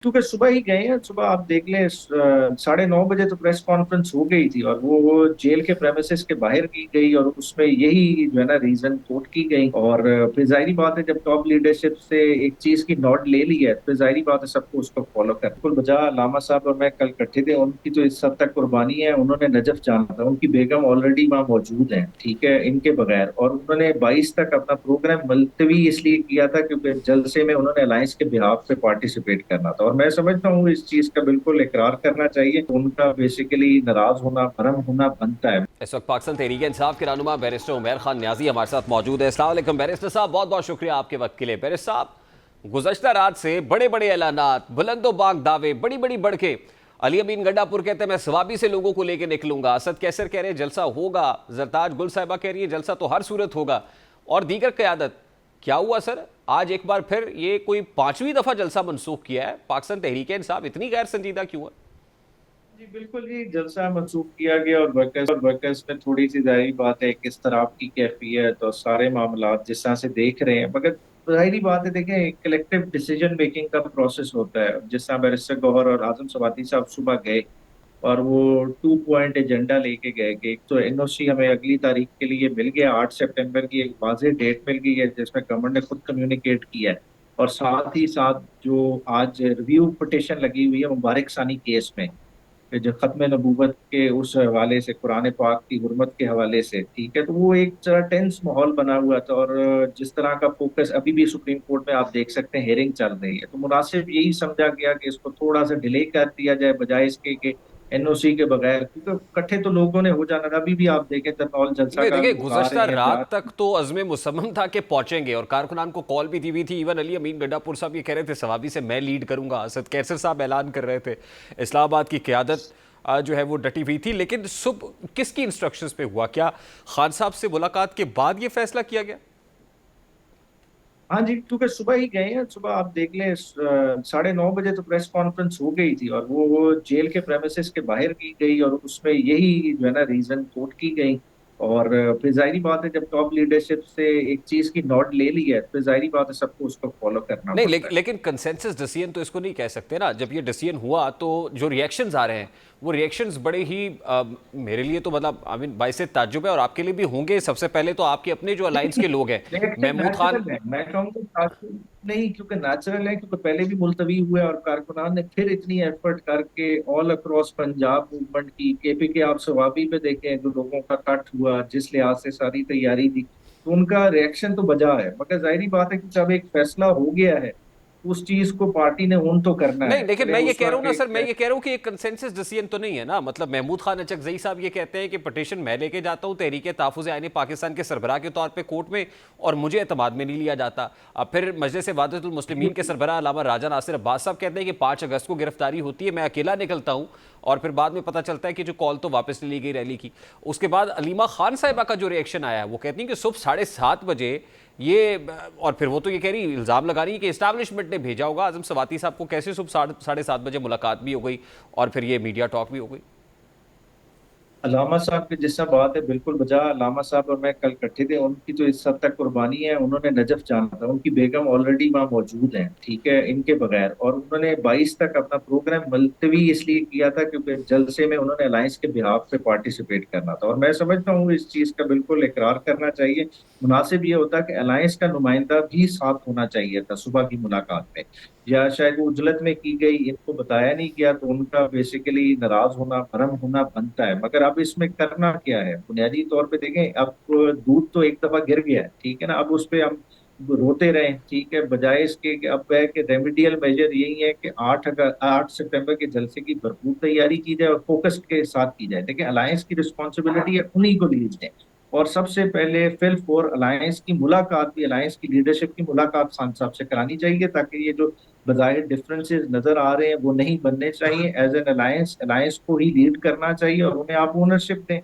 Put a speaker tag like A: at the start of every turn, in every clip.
A: क्योंकि सुबह ही गए हैं। सुबह आप देख लें 9:30 बजे तो प्रेस कॉन्फ्रेंस हो गई थी, और वो जेल के प्रेमिसेस के बाहर की गई, और उसमें यही जो है ना रीजन कोट की गई। और फिर जाहिर बात है, जब टॉप लीडरशिप से एक चीज की नोट ले ली है, तो जाहिर बात है सबको उसको फॉलो करना। बिल्कुल बजा लामा साहब और मैं कल इकट्ठे थे, उनकी तो इस हद तक कुर्बानी है। उन्होंने नजफ जाना था, उनकी बेगम ऑलरेडी वहाँ मौजूद है, ठीक है, इनके बगैर। और उन्होंने 22 तक अपना प्रोग्राम मुलतवी इसलिए किया था क्योंकि जलसे में उन्होंने अलायंस के बिहाफ पे पार्टिसिपेट करना था। और मैं समझता हूँ इस चीज का बिल्कुल इकरार करना चाहिए, उनका बेसिकली नाराज होना, भरम होना बनता है।
B: इस वक्त पाकिस्तान तहरीक इंसाफ के रहनुमा बैरिस्टर उमैर खान न्याजी हमारे साथ मौजूद है। अस्सलाम वालेकुम बैरिस्टर साहब, बहुत बहुत शुक्रिया आपके वक्त के लिए। बैरिस्टर साहब, गुज़श्ता रात से बड़े बड़े ऐलानात, बुलंदोबाग दावे, बड़ी बड़ी बढ़के। अली अमीन गंडापुर कहते हैं मैं सवाबी से लोगों को लेकर निकलूंगा, असद कैसर कह रहे हैं जलसा होगा, जरताज गुल साहिबा कह रही है जलसा तो हर सूरत होगा, और दीगर क़यादत। क्या हुआ सर, आज एक बार फिर ये कोई 5वीं दफ़ा जलसा मनसूख किया है? पाकिस्तान तहरीक इंसाफ इतनी गैर संजीदा क्यों है?
A: जी बिल्कुल जी, जलसा मंसूख किया गया। और वर्कर्स में थोड़ी सी जाहिर बात है किस तरह की कैफियत और सारे मामला जिस तरह से देख रहे हैं, मगर जाहिर बात है, देखें, कलेक्टिव डिसीजन मेकिंग का प्रोसेस होता है। जिस तरह बैरिस्टर गौहर और आजम सवाती साहब सुबह गए, और वो 2 पॉइंट एजेंडा लेके गए कि एक तो एनओसी हमें अगली तारीख के लिए मिल गया, 8 सितंबर की एक वाज़ेह डेट मिल गई है जिसमें गवर्नमेंट ने खुद कम्युनिकेट किया है। और साथ ही साथ जो आज रिव्यू पिटिशन लगी हुई है मुबारक सानी केस में, कि जो खत्म नबूवत के उस हवाले से, कुरान पाक की हुर्मत के हवाले से, ठीक है, तो वो एक जरा टेंस माहौल बना हुआ था। और जिस तरह का फोकस अभी भी सुप्रीम कोर्ट में आप देख सकते हैं, हेयरिंग चल रही है, तो मुनासिब यही समझा गया कि इसको थोड़ा सा डिले कर दिया जाए, बजाय इसके कि एनओसी के बगैर, क्योंकि इकट्ठे तो लोगों ने हो जाना था। अभी भी आप देखें तरनौल जलसा
B: नहीं
A: का
B: देखिए,
A: लोग आ
B: गुज़श्ता
A: रहे हैं, जा
B: रात
A: रहे
B: तक तो अज़्म मुसम्मम था कि पहुंचेंगे, और कारकुनान को कॉल भी दी हुई थी। इवन अली अमीन गड्डापुर साहब ये कह रहे थे सवाबी से मैं लीड करूंगा, असद कैसर साहब ऐलान कर रहे थे, इस्लामाबाद की क़यादत जो है वो डटी हुई थी। लेकिन सुबह किसकी इंस्ट्रक्शंस पे हुआ? क्या खान साहब से मुलाकात के बाद ये फैसला किया गया?
A: हाँ जी, क्योंकि सुबह ही गए हैं। सुबह आप देख लें 9:30 बजे तो प्रेस कॉन्फ्रेंस हो गई थी, और वो जेल के प्रेमिसेस के बाहर की गई, और उसमें यही जो है ना रीजन कोट की गई। और फिर जाहिर बात है, जब टॉप लीडरशिप से एक चीज की नोट ले ली है, तो जाहिर बात है सबको उसको फॉलो करना
B: नहीं
A: पड़ता है।
B: लेकिन कंसेंसस डिसीजन तो इसको नहीं कह सकते ना। जब ये डिसीजन हुआ तो जो रिएक्शंस आ रहे हैं वो रिएक्शंस बड़े ही मेरे लिए तो मतलब आई मीन बाइसे ताज्जुब है, और आपके लिए भी होंगे। सबसे पहले तो आपके अपने जो अलायंस के लोग हैं,
A: रिएक्शन
B: महमूद खान।
A: नेचुरल है, मैं कहूँगा ताज्जुब नहीं, क्योंकि नेचुरल है, क्योंकि पहले भी मुलतवी हुए और कारकुनान ने फिर इतनी एफर्ट करके ऑल अक्रॉस पंजाब मूवमेंट की। केपीके आप सवाबी पे देखें, जो लोगों का कट हुआ, जिस लिहाज से सारी तैयारी थी, तो उनका रिएक्शन तो बजा है। मगर जाहिर बात है कि जब एक फैसला हो गया है, उस चीज को पार्टी ने ओन तो करना
B: नहीं
A: है,
B: लेकिन
A: भले
B: मैं ये
A: उस
B: कह रहा हूँ
A: वक्त
B: ना सर, मैं
A: एक।
B: ये कह रहा हूँ कि एक कंसेंसस डिसीजन तो नहीं है ना। मतलब महमूद खान अचकजई साहब ये कहते हैं कि पटिशन मैं लेके जाता हूँ तहरीक तहफ़्फ़ुज़ आईन पाकिस्तान के सरबराह के तौर पे कोर्ट में, और मुझे एतमाद में नहीं लिया जाता। अब फिर मजलिस वादतुल मुस्लिमीन के सरबराह अल्लामा राजा नासिर अब्बास साहब कहते हैं कि 5 अगस्त को गिरफ्तारी होती है, मैं अकेला निकलता हूँ, और फिर बाद में पता चलता है कि जो कॉल तो वापस ले ली गई रैली की। उसके बाद अलीमा खान साहिबा का जो रिएक्शन आया, वो कहती हैं कि सुबह 7:30 बजे ये, और फिर वो तो ये कह रही, इल्ज़ाम लगा रही है कि इस्टेब्लिशमेंट ने भेजा होगा आजम सवाती साहब को। कैसे सुबह 7:30 बजे मुलाकात भी हो गई और फिर ये मीडिया टॉक भी हो गई?
A: अलामा साहब की जिस तरह बात है, बिल्कुल बजा। अलामा साहब और मैं कल इकट्ठे थे, उनकी तो इस हद तक कुर्बानी है। उन्होंने नजफ जाना था, उनकी बेगम ऑलरेडी वहाँ मौजूद हैं, ठीक है, इनके बगैर। और उन्होंने 22 तक अपना प्रोग्राम मुलतवी इसलिए किया था क्योंकि जलसे में उन्होंने अलायंस के बिहाफ पे पार्टिसिपेट करना था। और मैं समझता हूँ इस चीज का बिल्कुल इकरार करना चाहिए। मुनासिब ये होता कि अलायंस का नुमाइंदा भी साथ होना चाहिए था सुबह की मुलाकात में, या शायद वो उजलत में की गई, इनको बताया नहीं गया, तो उनका बेसिकली नाराज होना, भरम होना बनता है। मगर अब इसमें करना क्या है? बुनियादी तौर पे देखें, अब दूध तो एक दफा गिर गया है, ठीक है ना, अब उस पे हम रोते रहें, ठीक है, बजाय इसके कि अब है कि रेमेडियल मेजर यही है कि 8 सितंबर के जलसे की भरपूर तैयारी की जाए और फोकस के साथ की जाए। देखिए, अलायंस की रिस्पॉन्सिबिलिटी है उन्हीं को लीड दें, और सबसे पहले फिल फॉर अलायंस की मुलाकात भी, अलायंस की लीडरशिप की मुलाकात खान साहब से करानी चाहिए, ताकि ये जो बज़ाहिर डिफरेंसेस नजर आ रहे हैं वो नहीं बनने चाहिए। एज एन अलायंस, अलायंस को ही लीड करना चाहिए, और उन्हें आप ओनरशिप दें।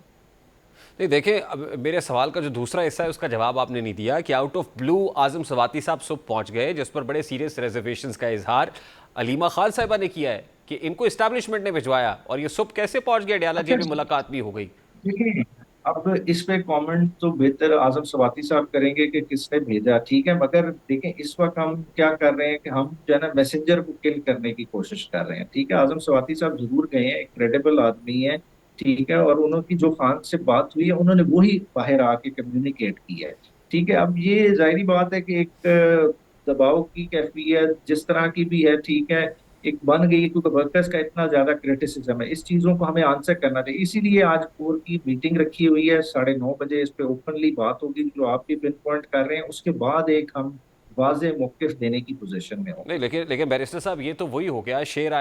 B: नहीं देखें, अब मेरे सवाल का जो दूसरा हिस्सा है उसका जवाब आपने नहीं दिया कि आउट ऑफ ब्लू आजम सवाती साहब सुबह पहुंच गए, जिस पर बड़े सीरियस रिजर्वेशंस का इजहार अलीमा खान साहिबा ने किया है कि इनको इस्टेब्लिशमेंट ने भिजवाया, और ये सुबह कैसे पहुंच गए? डयाला
A: अच्छा,
B: जेल में मुलाकात भी हो गई।
A: देखिए, अब इस पे कमेंट तो बेहतर आजम सवाती साहब करेंगे कि किसने भेजा, ठीक है। मगर देखें इस वक्त हम क्या कर रहे हैं कि हम जो है ना मैसेंजर को किल करने की कोशिश कर रहे हैं, ठीक है। आजम सवाती साहब जरूर गए हैं, एक क्रेडिबल आदमी है, ठीक है, और उन्होंने जो खान से बात हुई है उन्होंने वही बाहर आके कम्युनिकेट की है, ठीक है। अब ये जाहिर बात है कि एक दबाव की कैफियत जिस तरह की भी है, ठीक है, एक बन गई है, क्योंकि वर्कर्स का इतना ज्यादा क्रिटिसिज्म है, इस चीजों को हमें आंसर करना चाहिए। इसीलिए आज कोर की मीटिंग रखी हुई है, 9:30 बजे इस पे ओपनली बात होगी, जो आप भी पिन पॉइंट कर रहे हैं, उसके बाद एक हम वाजे मौकिफ देने की पोजीशन में
B: नहीं,
A: होंगे।
B: लेकिन लेकिन बैरिस्टर साहब, ये तो वही हो गया, शेर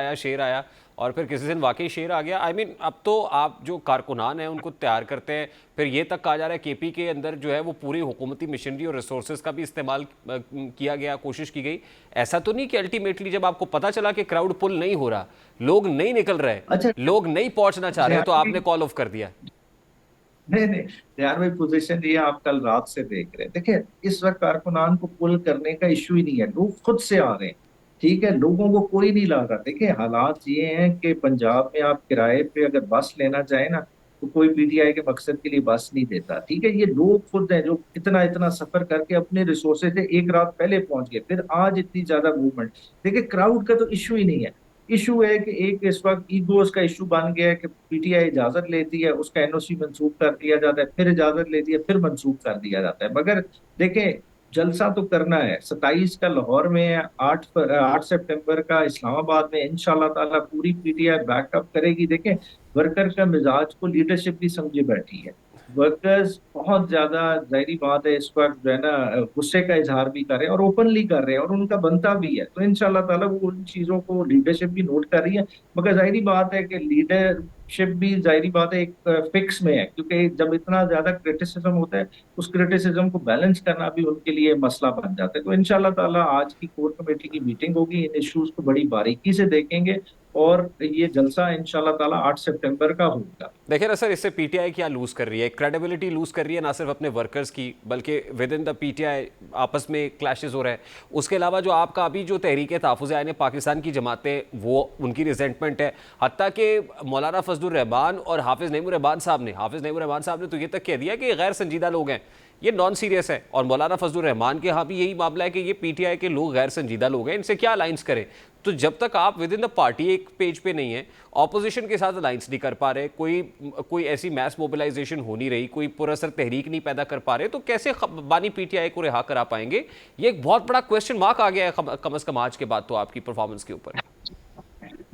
B: आया और फिर किसी दिन वाकई शेर आ गया। आई मीन अब तो आप जो कारकुनान हैं उनको तैयार करते हैं, फिर ये तक कहा जा रहा है केपी के अंदर जो है वो पूरी हुकूमती मशीनरी और रिसोर्सेज का भी इस्तेमाल किया गया, कोशिश की गई। ऐसा तो नहीं कि अल्टीमेटली जब आपको पता चला कि क्राउड पुल नहीं हो रहा, लोग नहीं निकल रहे,
A: अच्छा,
B: लोग नहीं पहुंचना चाह रहे, तो
A: रेहान
B: आपने
A: भाई,
B: कॉल ऑफ कर दिया?
A: नहीं नहीं, रेहान भाई पोजीशन ये आप कल रात से देख रहे हैं, देखिए इस वक्त कारकुनान को पुल करने का इश्यू ही नहीं है, लोग खुद से आ रहे हैं, ठीक है, लोगों को कोई नहीं ला रहा। देखिए हालात ये हैं कि पंजाब में आप किराए पे अगर बस लेना चाहें ना, तो कोई पीटीआई के मकसद के लिए बस नहीं देता, ठीक है। ये लोग खुद हैं जो इतना इतना सफर करके अपने रिसोर्सेज से एक रात पहले पहुंच गए, फिर आज इतनी ज्यादा मूवमेंट। देखिए क्राउड का तो इश्यू ही नहीं है। इशू है कि एक इस वक्त ईगोस का इशू बन गया है कि पीटीआई इजाजत लेती है, उसका एनओसी मंसूख कर दिया जाता है, फिर इजाजत लेती है, फिर मंसूख कर दिया जाता है। मगर देखें जलसा तो करना है, 27 का लाहौर में है, 8 सितंबर का इस्लामाबाद में, इंशाल्लाह ताला पूरी पीटीआई बैकअप करेगी। देखें वर्कर का मिजाज को लीडरशिप भी समझे बैठी है, वर्कर्स बहुत ज्यादा जाहिर बात है इस वक्त जो है ना गुस्से का इजहार भी कर रहे हैं और ओपनली कर रहे हैं, और उनका बनता भी है, तो इंशाल्लाह ताला वो उन चीजों को लीडरशिप भी नोट कर रही है। मगर जाहिर बात है कि लीडरशिप भी जाहिर बात है एक फिक्स में है, क्योंकि जब इतना ज्यादा क्रिटिसिज्म होता है, उस क्रिटिसिज्म को बैलेंस करना भी उनके लिए मसला बन जाता है। तो इंशाल्लाह ताला आज की कोर कमेटी की मीटिंग होगी, इन इश्यूज को बड़ी बारीकी से देखेंगे, और ये जलसा इंशाल्लाह ताला 8 सितंबर का होगा।
B: देखिए ना सर, इससे पीटीआई क्या लूज कर रही है, क्रेडिबिलिटी लूज कर रही है, ना सिर्फ अपने वर्कर्स की बल्कि विद इन द पीटीआई आपस में क्लैशेस हो रहे हैं। उसके अलावा जो आपका अभी जो तहरीक तहफ़्फ़ुज़ आईन पाकिस्तान की जमातें, वो उनकी रिजेंटमेंट है। हत्ता कि मौलाना फजलुर रहमान और हाफिज़ नईमुर रहमान साहब ने तो ये तक कह दिया कि गैर संजीदा लोग हैं, ये नॉन सीरियस है। और मौलाना फजलुर रहमान के यहाँ भी यही मामला है कि ये पीटीआई के लोग गैर संजीदा लोग हैं, इनसे क्या अलाइंस करें। तो जब तक आप विद इन द पार्टी एक पेज पे नहीं है, ऑपोजिशन के साथ अलाइंस नहीं कर पा रहे, कोई ऐसी मैस मोबिलाइजेशन हो नहीं रही, कोई पुरअसर तहरीक नहीं पैदा कर पा रहे, तो कैसे बानी पीटीआई को रिहा करा पाएंगे? ये एक बहुत बड़ा क्वेश्चन मार्क आ गया है कम अज कम आज के बाद तो आपकी परफॉर्मेंस के ऊपर।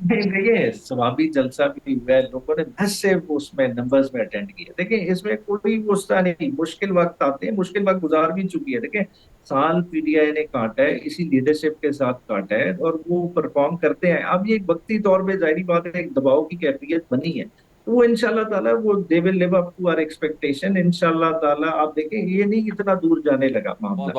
A: नहीं देखिए स्वामी जलसा भी हुआ है, लोगों ने बस से उसमें नंबर्स में अटेंड किया। देखिए इसमें कोई गुस्सा नहीं, मुश्किल वक्त आते हैं, मुश्किल वक्त गुजार भी चुकी है। देखिए साल पीटीआई ने काटा है, इसी लीडरशिप के साथ काटा है, और वो परफॉर्म करते हैं। अब ये एक वक्ती तौर पे जाहिर बात है एक दबाव की कैफियत बनी है, तो वो इंशाल्लाह ताला वो they will live up to our expectation इंशाल्लाह ताला। आप देखें ये नहीं इतना दूर जाने लगा
B: बहुत
A: मामला।
B: बहुत